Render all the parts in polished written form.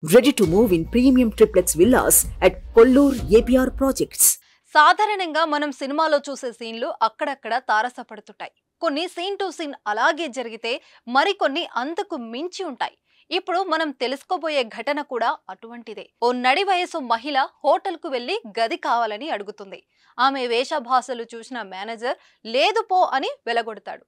Ready to move in premium triplex villas at Kollur APR projects. సాధారణంగా మనం సినిమాలో చూసే సీన్లు అక్కడక్కడ తారసపడుతుంటాయి. కొన్ని సీన్ టు సీన్ అలాగే జరిగితే మరికొన్ని అంతకు మించి ఉంటాయి. ఇప్పుడు మనం తెలుసుకోబోయే ఘటన కూడా అటువంటిదే. ఓ నడి వయసు మహిళ హోటల్కు వెళ్లి గది కావాలని అడుగుతుంది. ఆమె వేషభాషలు చూసిన మేనేజర్ లేదు పో అని వెలగొడతాడు.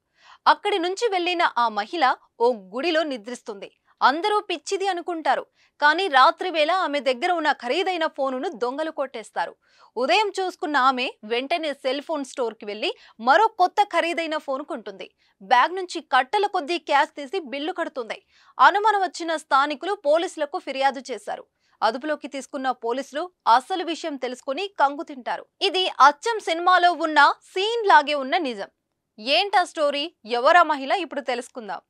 అక్కడి నుంచి వెళ్లిన ఆ మహిళ ఓ గుడిలో నిద్రిస్తుంది. అందరూ పిచ్చిది అనుకుంటారు. కానీ రాత్రి వేళ ఆమె దగ్గర ఉన్న ఖరీదైన ఫోనును దొంగలు కొట్టేస్తారు. ఉదయం చూసుకున్న ఆమె వెంటనే సెల్ ఫోన్ స్టోర్ కి వెళ్లి మరో కొత్త ఖరీదైన ఫోన్ కొంటుంది. బ్యాగ్ నుంచి కట్టల కొద్దీ క్యాష్ తీసి బిల్లు కడుతుంది. అనుమానం వచ్చిన స్థానికులు పోలీసులకు ఫిర్యాదు చేశారు. అదుపులోకి తీసుకున్న పోలీసులు అసలు విషయం తెలుసుకుని కంగు తింటారు. ఇది అచ్చం సినిమాలో ఉన్న సీన్ లాగే ఉన్న నిజం. ఏంటా స్టోరీ? ఎవరా మహిళ? ఇప్పుడు తెలుసుకుందాం.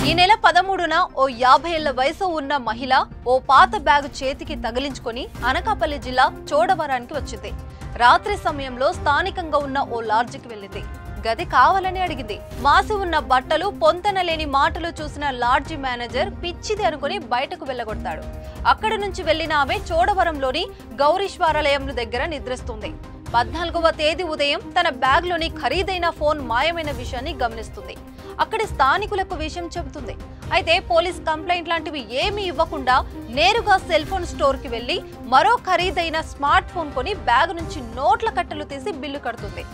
ఈ నెల 13న ఓ 50 ఏళ్ల వయసు ఉన్న మహిళ ఓ పాత బ్యాగు చేతికి తగిలించుకొని అనకాపల్లి జిల్లా చోడవరానికి వచ్చింది. రాత్రి సమయంలో స్థానికంగా ఉన్న ఓ లాడ్జికి వెళ్ళింది. గది కావాలని అడిగింది. మాసి ఉన్న బట్టలు, పొంతన లేని మాటలు చూసిన లాడ్జి మేనేజర్ పిచ్చిది అనుకుని బయటకు వెళ్లగొడతాడు. అక్కడి నుంచి వెళ్లిన ఆమె చోడవరంలోని గౌరీశ్వరాలయం దగ్గర నిద్రిస్తుంది. 14వ తేదీ ఉదయం తన బ్యాగ్లోని ఖరీదైన ఫోన్ మాయమైన విషయాన్ని గమనిస్తుంది. అక్కడి స్థానికులకు విషయం చెబుతుంది. అయితే పోలీస్ కంప్లైంట్ లాంటివి ఏమీ ఇవ్వకుండా నేరుగా సెల్ ఫోన్ స్టోర్ కి వెళ్లి మరో ఖరీదైన స్మార్ట్ ఫోన్ కొని బ్యాగ్ నుంచి నోట్ల కట్టలు తీసి బిల్లు కడుతుంది.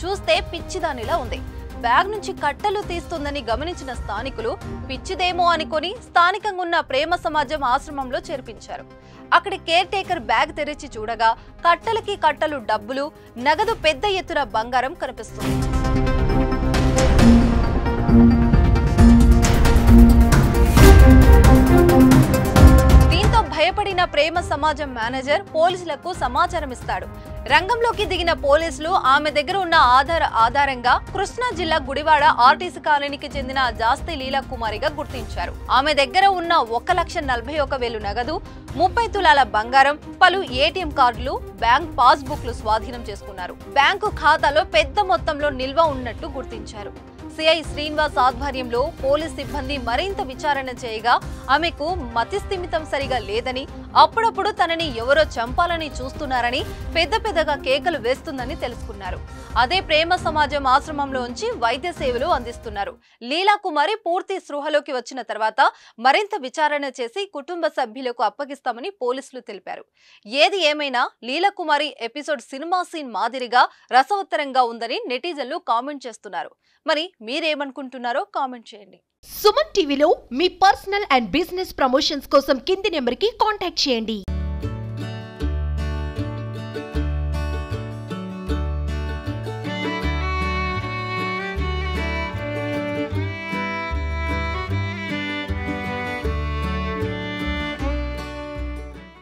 చూస్తే పిచ్చిదానిలా ఉంది. బ్యాగ్ నుంచి కట్టలు తీస్తుందని గమనించిన స్థానికులు పిచ్చిదేమో అనుకొని స్థానికంగా ఉన్న ప్రేమ సమాజం ఆశ్రమంలో చేర్పించారు. అక్కడి కేర్ టేకర్ బ్యాగ్ తెరిచి చూడగా కట్టలకి కట్టలు డబ్బులు, నగదు, పెద్ద ఎత్తున బంగారం కనిపిస్తుంది. దీంతో భయపడిన ప్రేమ సమాజం మేనేజర్ పోలీసులకు సమాచారం ఇస్తాడు. రంగంలోకి దిగిన పోలీసులు ఆమె దగ్గర ఉన్న ఆధారంగా కృష్ణా జిల్లా గుడివాడ ఆర్టీసీ కాలనీకి చెందిన జాస్తి లీలా కుమారిగా గుర్తించారు. ఆమె దగ్గర ఉన్న 1,41,000 నగదు, 30 తులాల బంగారం, పలు ఏటీఎం కార్డులు, బ్యాంక్ పాస్ బుక్లు స్వాధీనం చేసుకున్నారు. బ్యాంకు ఖాతాలో పెద్ద మొత్తంలో నిల్వ ఉన్నట్టు గుర్తించారు. సిఐ శ్రీనివాస్ ఆధ్వర్యంలో పోలీస్ సిబ్బంది మరింత విచారణ చేయగా ఆమెకు మతిస్థిమితం సరిగా లేదని, అప్పుడప్పుడు తనని ఎవరో చంపాలని చూస్తున్నారని పెద్దగా కేకలు వేస్తుందని తెలుసుకున్నారు. అదే ప్రేమ సమాజం ఆశ్రమంలో ఉంచి వైద్య సేవలు అందిస్తున్నారు. లీలా కుమారి పూర్తి స్పృహలోకి వచ్చిన తర్వాత మరింత విచారణ చేసి కుటుంబ సభ్యులకు అప్పగిస్తామని పోలీసులు తెలిపారు. ఏది ఏమైనా లీలా కుమారి ఎపిసోడ్ సినిమా సీన్ మాదిరిగా రసవత్తరంగా ఉందని నెటిజన్లు కామెంట్ చేస్తున్నారు. మరి మీరేమనుకుంటున్నారో కామెంట్ చేయండి. సుమన్ టీవీలో మీ పర్సనల్ అండ్ బిజినెస్ ప్రమోషన్స్ కోసం కింది నెంబర్కి కాంటాక్ట్ చేయండి.